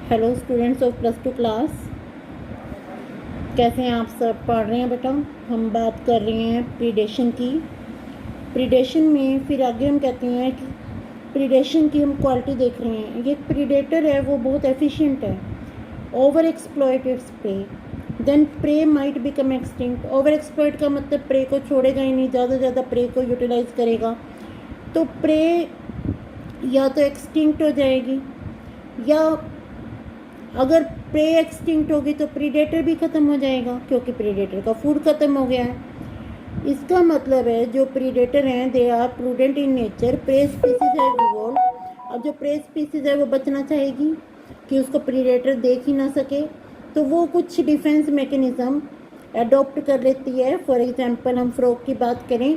Hello students of +2 class, कैसे हैं आप सब? पढ़ रहे हैं बेटा? हम बात कर रहे हैं प्रीडेशन की। प्रीडेशन में फिर आगे हम कहते हैं कि प्रीडेशन की हम क्वालिटी देख रहे हैं। ये प्रीडेटर है वो बहुत एफिशिएंट है। Over exploit its prey, then prey might become extinct. Over exploit का मतलब प्रे को छोड़ेगा ही नहीं, ज़्यादा से ज़्यादा प्रे को यूटिलाइज करेगा, तो प्रे या तो एक्सटिंक्ट हो जाएगी, या अगर प्रे एक्सटिंक्ट होगी तो प्रीडेटर भी ख़त्म हो जाएगा, क्योंकि प्रीडेटर का फूड ख़त्म हो गया है। इसका मतलब है जो प्रीडेटर हैं they are prudent in nature, prey species है रिवोल्ट। अब जो प्रे स्पीसीज है वो बचना चाहेगी कि उसको प्रीडेटर देख ही ना सके, तो वो कुछ डिफेंस मैकेनिज़्म अडॉप्ट कर लेती है। फॉर एग्जांपल हम फ्रॉग की बात करें,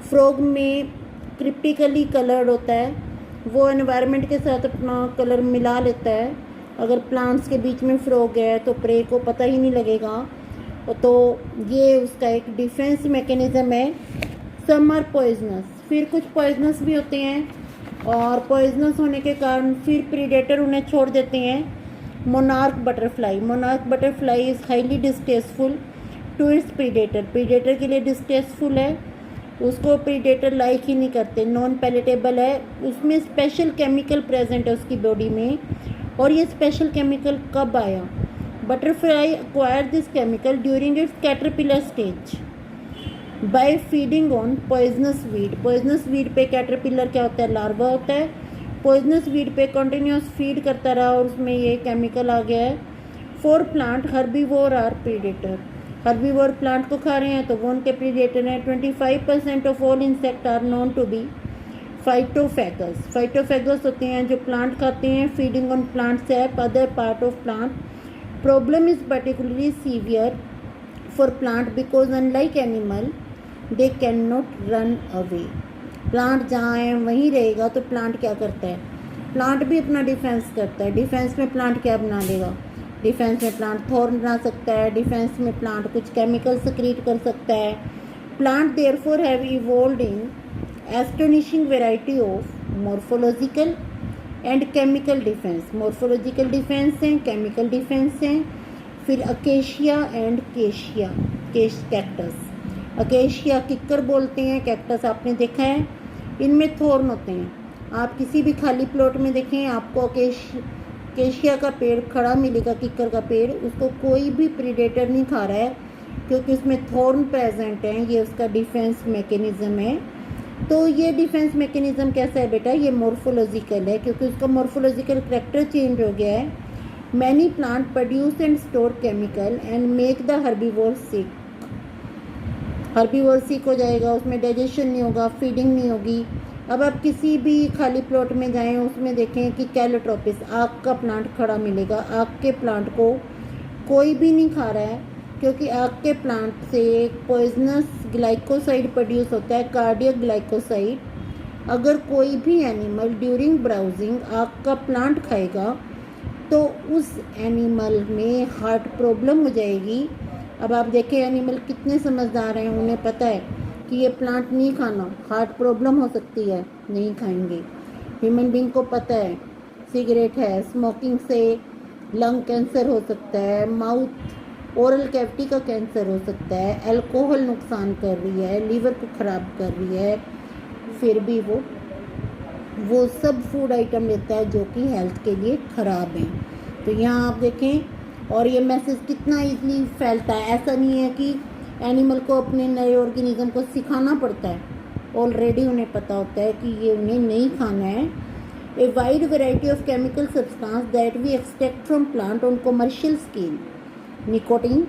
फ्रॉग में क्रिप्टिकली कलर्ड होता है, वो एनवायरनमेंट के साथ अपना कलर मिला लेता है। अगर प्लांट्स के बीच में फ्रॉग है तो प्रे को पता ही नहीं लगेगा, तो ये उसका एक डिफेंस मैकेनिज़्म है। सम आर पॉइजनस, फिर कुछ पॉइजनस भी होते हैं, और पॉइजनस होने के कारण फिर प्रीडेटर उन्हें छोड़ देते हैं। Monarch butterfly, monarch butterfly is highly distasteful to its predator, predator के लिए डिस्टेस्टफुल है, उसको प्रीडेटर लाइक ही नहीं करते, नॉन पैलेटेबल है, उसमें स्पेशल केमिकल प्रेजेंट है उसकी बॉडी में। और ये स्पेशल केमिकल कब आया? Butterfly acquire this chemical during its caterpillar stage by feeding on poisonous weed. Poisonous weed पे कैटरपिलर क्या होता है? लार्वा होता है। पॉइजनस वीड पे कंटिन्यूस फीड करता रहा और उसमें ये केमिकल आ गया है। For plant herbivore or predator, herbivore plant को खा रहे हैं तो वो उनके प्रीडेटर हैं। 25% of all insect are known to be phytophagous, phytophagous होते हैं जो प्लांट खाते हैं, feeding on plant sap other part of plant. Problem is particularly severe for plant because unlike animal they can not run away. Plant जहाँ है वहीं रहेगा, तो प्लांट क्या करता है? प्लांट भी अपना डिफेंस करता है। डिफेंस में प्लांट क्या बना लेगा? डिफेंस में प्लांट थॉर्न बना सकता है, डिफेंस में प्लांट कुछ केमिकल सिक्रीट कर सकता है। Plant therefore have evolved in astonishing variety of morphological and chemical defense, morphological defense हैं, chemical defense हैं। फिर अकेशिया एंड केशिया, कैक्टस, अकेशिया किक्कर बोलते हैं, कैक्टस आपने देखा है, इनमें थॉर्न होते हैं। आप किसी भी खाली प्लॉट में देखें आपको केशिया का पेड़ खड़ा मिलेगा, किक्कर का पेड़, उसको कोई भी प्रीडेटर नहीं खा रहा है क्योंकि उसमें थॉर्न प्रेजेंट हैं। ये उसका डिफेंस मैकेनिज्म है। तो ये डिफेंस मैकेनिज्म कैसा है बेटा? ये मॉर्फोलॉजिकल है, क्योंकि उसका मॉर्फोलॉजिकल करेक्टर चेंज हो गया है। Many plant produce and store chemical and make the herbivore sick, herbivore sick हो जाएगा, उसमें डाइजेशन नहीं होगा, फीडिंग नहीं होगी। अब आप किसी भी खाली प्लॉट में जाएं, उसमें देखें कि कैलोट्रोपिस आक का प्लांट खड़ा मिलेगा। आक के प्लांट को कोई भी नहीं खा रहा है, क्योंकि आग के प्लांट से पॉइजनस ग्लाइकोसाइड प्रोड्यूस होता है, कार्डियक ग्लाइकोसाइड। अगर कोई भी एनिमल ड्यूरिंग ब्राउजिंग आग का प्लांट खाएगा तो उस एनिमल में हार्ट प्रॉब्लम हो जाएगी। अब आप देखें एनिमल कितने समझदार हैं, उन्हें पता है कि ये प्लांट नहीं खाना, हार्ट प्रॉब्लम हो सकती है, नहीं खाएंगे। ह्यूमन बींग को पता है सिगरेट है, स्मोकिंग से लंग कैंसर हो सकता है, माउथ ओरल कैविटी का कैंसर हो सकता है, अल्कोहल नुकसान कर रही है, लीवर को ख़राब कर रही है, फिर भी वो सब फूड आइटम लेता है जो कि हेल्थ के लिए ख़राब हैं। तो यहाँ आप देखें, और ये मैसेज कितना ईजली फैलता है। ऐसा नहीं है कि एनिमल को अपने नए ऑर्गेनिज्म को सिखाना पड़ता है, ऑलरेडी उन्हें पता होता है कि ये उन्हें नहीं खाना है। A wide variety of chemical substance that we extract from plant on commercial scale, nicotine,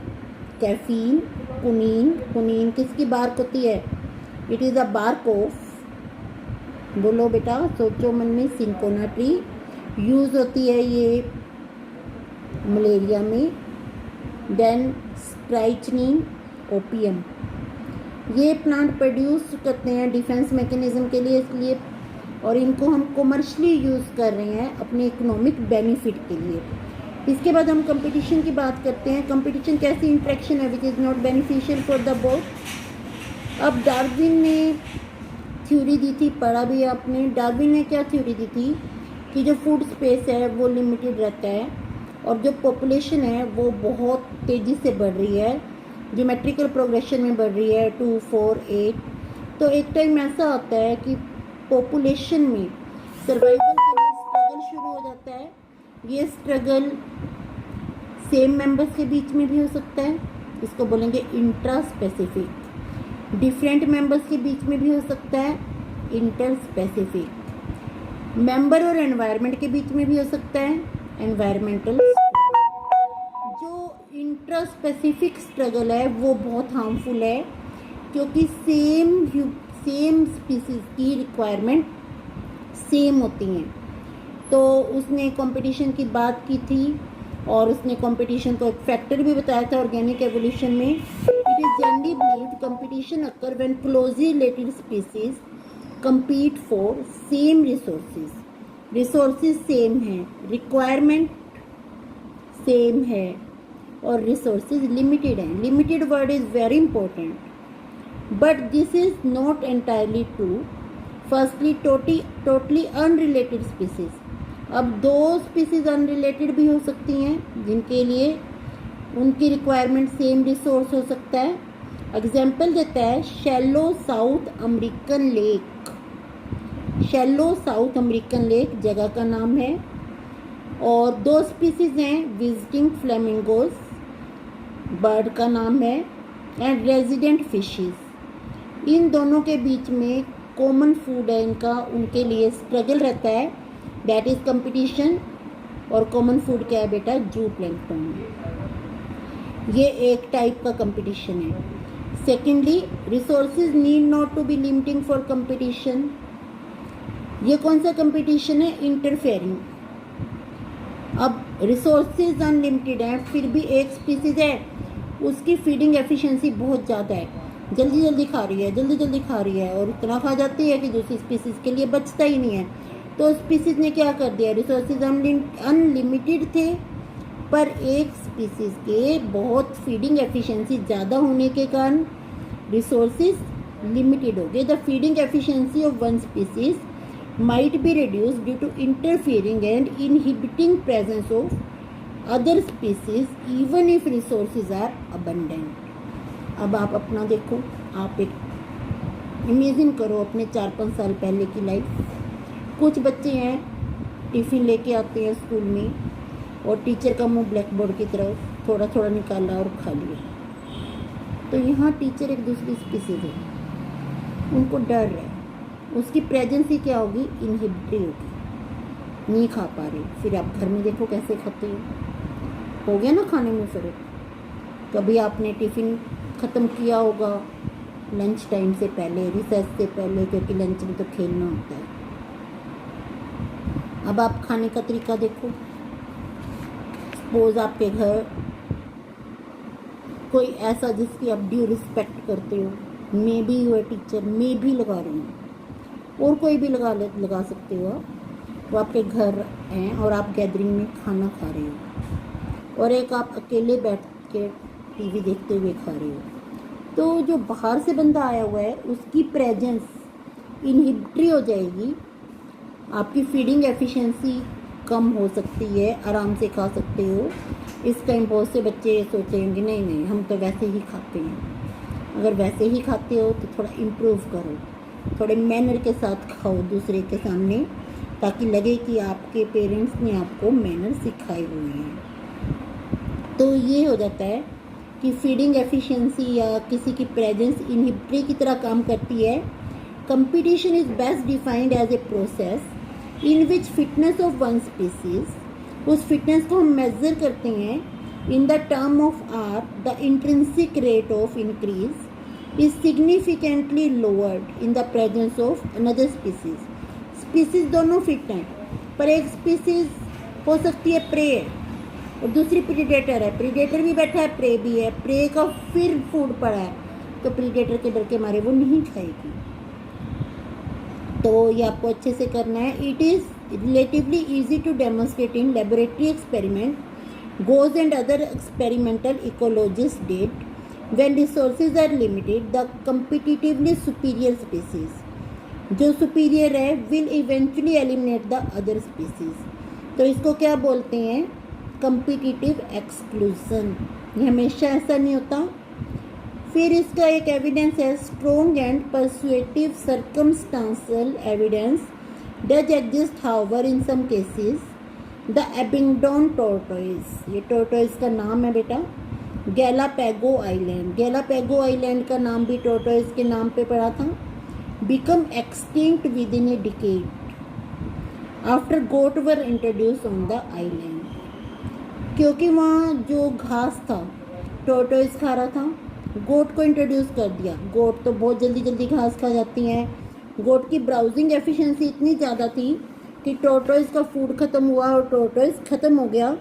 caffeine, quinine. Quinine किसकी बार्क होती है? It is a bark of, बोलो बेटा, सोचो मन में, सिंकोना ट्री। यूज़ होती है ये मलेरिया में। देन स्ट्राइचनिन, ओपियम, ये प्लांट प्रोड्यूस करते हैं डिफेंस मैकेनिज्म के लिए, इसलिए, और इनको हम कमर्शियली यूज़ कर रहे हैं अपने इकोनॉमिक बेनिफिट के लिए। इसके बाद हम कंपटीशन की बात करते हैं। कंपटीशन कैसी इंट्रैक्शन है which is not beneficial for the both. अब डार्विन ने थ्योरी दी थी, पढ़ा भी आपने। डार्विन ने क्या थ्योरी दी थी कि जो फूड स्पेस है वो लिमिटेड रहता है, और जो पॉपुलेशन है वो बहुत तेज़ी से बढ़ रही है, ज्योमेट्रिकल प्रोग्रेशन में बढ़ रही है, 2, 4, 8। तो एक टाइम ऐसा आता है कि पॉपुलेशन में सर्वाइवल के लिए स्ट्रगल शुरू हो जाता है। ये स्ट्रगल सेम मेंबर्स के बीच में भी हो सकता है, इसको बोलेंगे इंट्रा स्पेसिफिक। डिफरेंट मेंबर्स के बीच में भी हो सकता है, इंटर स्पेसिफिक। मेंबर और एनवायरनमेंट के बीच में भी हो सकता है, एनवायरमेंटल। जो इंट्रा स्पेसिफिक स्ट्रगल है वो बहुत हार्मफुल है, क्योंकि सेम स्पीसीज की रिक्वायरमेंट सेम होती हैं। तो उसने कंपटीशन की बात की थी और उसने कंपटीशन को एक फैक्टर भी बताया था ऑर्गेनिक एवोल्यूशन में। It is generally believed competition occur when closely related species compete for same resources same है, रिक्वायरमेंट सेम है और रिसोर्सेज लिमिटेड हैं। Limited word is very important, but this is not entirely true. Firstly totally unrelated species. अब 2 species unrelated भी हो सकती हैं जिनके लिए उनकी रिक्वायरमेंट सेम रिसोर्स हो सकता है। एग्जाम्पल देता है shallow south American lake. Shallow south American lake जगह का नाम है, और 2 स्पीसीज हैं विजिटिंग फ्लेमिंगोज बर्ड का नाम है, एंड रेजिडेंट फिशेस। इन दोनों के बीच में कॉमन फूड है इनका, उनके लिए स्ट्रगल रहता है, दैट इज कंपटीशन। और कॉमन फूड क्या है बेटा? जू प्लैंकटन। ये एक टाइप का कंपटीशन है। Secondly, resources need not to be limiting for competition. ये कौन सा कंपटीशन है? इंटरफेयरिंग। अब रिसोर्सेज अनलिमिटेड हैं, फिर भी एक स्पीसीज है उसकी फीडिंग एफिशिएंसी बहुत ज़्यादा है, जल्दी जल्दी खा रही है और इतना खा जाती है कि दूसरी स्पीसीज के लिए बचता ही नहीं है। तो स्पीसीज ने क्या कर दिया? रिसोर्सेज अनलिमिटेड थे, पर एक स्पीसीज के बहुत फीडिंग एफिशिएंसी ज़्यादा होने के कारण रिसोर्सेज लिमिटेड हो गए। The feeding efficiency of one species might be reduced due to interfering and inhibiting presence of other species even if resources are abundant। अब आप अपना देखो, आप एक इमेजिन करो अपने 4-5 साल पहले की लाइफ। कुछ बच्चे हैं टिफ़िन लेके आते हैं स्कूल में और टीचर का मुंह ब्लैक बोर्ड की तरफ थोड़ा थोड़ा निकाला और खा लिया। तो यहाँ टीचर एक दूसरी स्पीसीज है, उनको डर है, उसकी प्रेजेंस ही क्या होगी? इनहिबिटरी होगी, नहीं खा पा रहे। फिर आप घर में देखो कैसे खाते हो गया ना खाने में फ़र्क। कभी आपने टिफ़िन ख़त्म किया होगा लंच टाइम से पहले, रिसेस से पहले, क्योंकि लंच में तो खेलना होता है। अब आप खाने का तरीका देखो। सपोज आपके घर कोई ऐसा जिसकी आप ड्यू रिस्पेक्ट करते हो, मे भी हुआ टीचर, मे भी लगा रही हूँ, और कोई भी लगा सकते हो आप। वो आपके घर हैं और आप गैदरिंग में खाना खा रहे हो, और एक आप अकेले बैठ के टीवी देखते हुए खा रहे हो। तो जो बाहर से बंदा आया हुआ है उसकी प्रेजेंस इनहिबिटरी हो जाएगी, आपकी फीडिंग एफिशिएंसी कम हो सकती है, आराम से खा सकते हो। इस टाइम बहुत से बच्चे सोचेंगे नहीं हम तो वैसे ही खाते हैं। अगर वैसे ही खाते हो तो थोड़ा इम्प्रूव करो, थोड़े मैनर के साथ खाओ दूसरे के सामने, ताकि लगे कि आपके पेरेंट्स ने आपको मैनर सिखाए हुए हैं। तो ये हो जाता है कि फीडिंग एफिशिएंसी या किसी की प्रेजेंस इनहिबिटरी की तरह काम करती है। Competition is best defined as a process in which fitness of one species, उस फिटनेस को हम मेजर करते हैं in the term of or the intrinsic rate of increase is significantly lowered in the presence of another species। Species दोनों fit हैं, पर एक species हो सकती है प्रे और दूसरी प्रीडेटर है। प्रीडेटर भी बैठा है, प्रे भी है, प्रे का फिर फूड पड़ा है, तो प्रीडेटर के डर के मारे वो नहीं खाएगी। तो ये आपको अच्छे से करना है। It is relatively easy to demonstrate in laboratory experiment, Gause and other experimental ecologist that when resources are limited, the competitively superior species, जो superior है, will eventually eliminate the other species। तो इसको क्या बोलते हैं? competitive exclusion, ये हमेशा ऐसा नहीं होता। फिर इसका एक एविडेंस है strong and persuasive circumstantial evidence does exist however in some cases. The Abingdon tortoise, ये टोर्टोइज का नाम है बेटा। गैलापैगो आइलैंड, गैलापैगो आइलैंड का नाम भी टोर्टोइज के नाम पे पड़ा था। Become extinct within a decade after goat were introduce on the island, क्योंकि वहाँ जो घास था टोर्टोइज खा रहा था, गोट को इंट्रोड्यूस कर दिया। गोट तो बहुत जल्दी जल्दी घास खा जाती हैं। गोट की ब्राउजिंग एफिशिएंसी इतनी ज़्यादा थी कि टोर्टोइज का फूड ख़त्म हुआ और टोर्टोइज ख़त्म हो गया।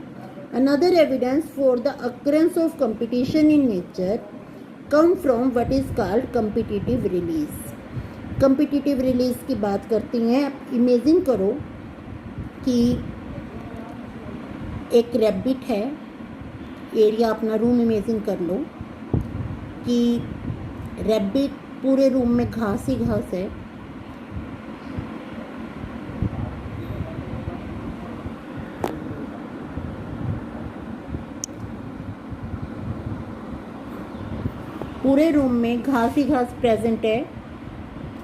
Another evidence for the occurrence of competition in nature come from what is called competitive release. Competitive release की बात करती हैं। आप इमेजिन करो कि एक रैबिट है, एरिया अपना रूम इमेजिन कर लो कि रैबिट पूरे रूम में घास ही घास है। पूरे रूम में घास ही घास प्रेजेंट है,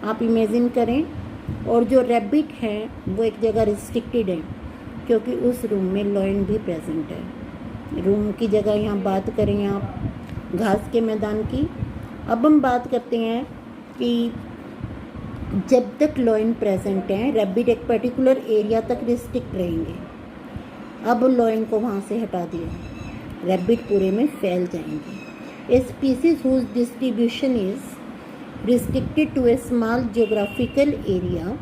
आप इमेजिन करें। और जो रैबिट है वो एक जगह रिस्ट्रिक्टेड है क्योंकि उस रूम में लॉयन भी प्रेजेंट है। रूम की जगह यहाँ बात करें आप घास के मैदान की। अब हम बात करते हैं कि जब तक लॉयन प्रेजेंट हैं रैबिट एक पर्टिकुलर एरिया तक रिस्ट्रिक्ट रहेंगे। अब लॉयन को वहाँ से हटा दिया, रैबिट पूरे में फैल जाएंगे। A species whose distribution is restricted to a small geographical area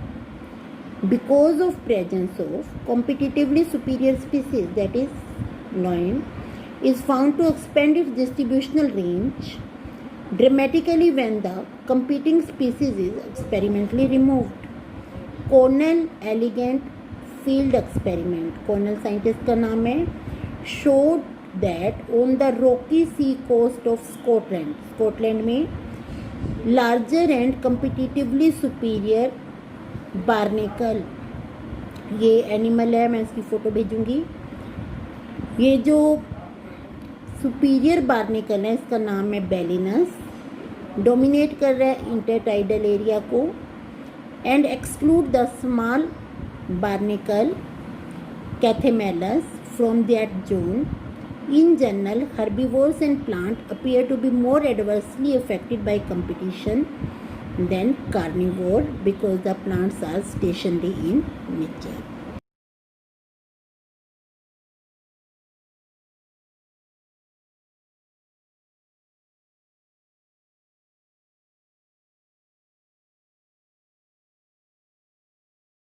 because of presence of competitively superior species, that is lion, is found to expand its distributional range dramatically when the competing species is experimentally removed. Cornell Elegant Field Experiment, Cornell scientist का नाम है, showed that on the rocky sea coast of Scotland, Scotland में larger and competitively superior barnacle, ये animal है, मैं इसकी photo भेजूँगी। ये जो सुपीरियर बार्निकल है इसका नाम है बेलिनस, डोमिनेट कर रहा है इंटरटाइडल एरिया को and exclude the small barnacle Chthamalus from that zone. In general, herbivores and plants appear to be more adversely affected by competition than carnivore because the plants are stationary in nature.